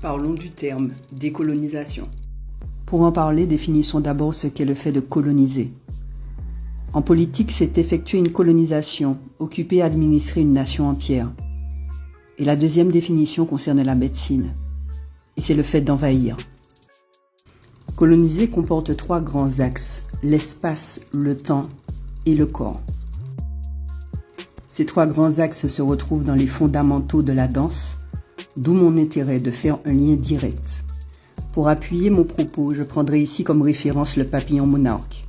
Parlons du terme décolonisation. Pour en parler, définissons d'abord ce qu'est le fait de coloniser. En politique, c'est effectuer une colonisation, occuper et administrer une nation entière. Et la deuxième définition concerne la médecine, et c'est le fait d'envahir. Coloniser comporte trois grands axes, l'espace, le temps et le corps. Ces trois grands axes se retrouvent dans les fondamentaux de la danse, d'où mon intérêt de faire un lien direct. Pour appuyer mon propos, je prendrai ici comme référence le papillon monarque.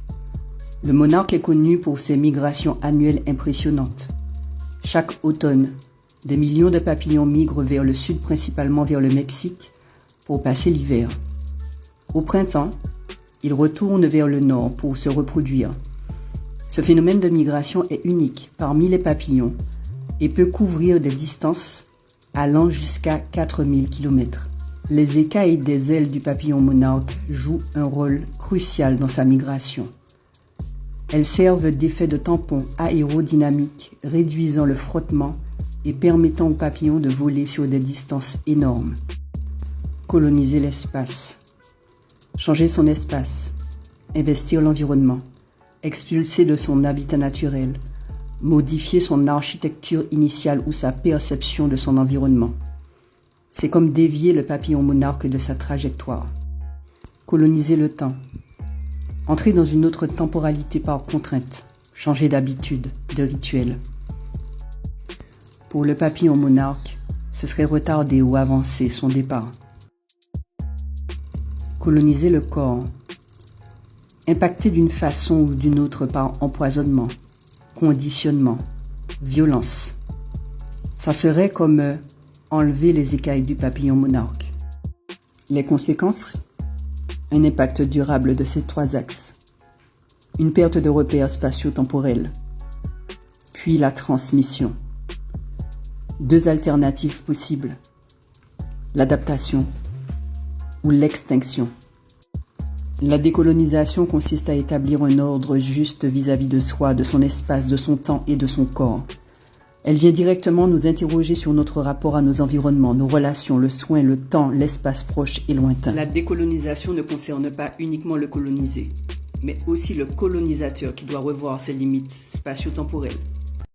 Le monarque est connu pour ses migrations annuelles impressionnantes. Chaque automne, des millions de papillons migrent vers le sud, principalement vers le Mexique, pour passer l'hiver. Au printemps, ils retournent vers le nord pour se reproduire. Ce phénomène de migration est unique parmi les papillons et peut couvrir des distances allant jusqu'à 4000 km. Les écailles des ailes du papillon monarque jouent un rôle crucial dans sa migration. Elles servent d'effet de tampon aérodynamique, réduisant le frottement et permettant au papillon de voler sur des distances énormes. Coloniser l'espace. Changer son espace. Investir l'environnement. Expulser de son habitat naturel. Modifier son architecture initiale ou sa perception de son environnement. C'est comme dévier le papillon monarque de sa trajectoire. Coloniser le temps. Entrer dans une autre temporalité par contrainte. Changer d'habitude, de rituel. Pour le papillon monarque, ce serait retarder ou avancer son départ. Coloniser le corps. Impacter d'une façon ou d'une autre par empoisonnement, conditionnement, violence. Ça serait comme enlever les écailles du papillon monarque. Les conséquences? Un impact durable de ces trois axes. Une perte de repères spatio-temporels. Puis la transmission. Deux alternatives possibles. L'adaptation ou l'extinction. La décolonisation consiste à établir un ordre juste vis-à-vis de soi, de son espace, de son temps et de son corps. Elle vient directement nous interroger sur notre rapport à nos environnements, nos relations, le soin, le temps, l'espace proche et lointain. La décolonisation ne concerne pas uniquement le colonisé, mais aussi le colonisateur qui doit revoir ses limites spatio-temporelles.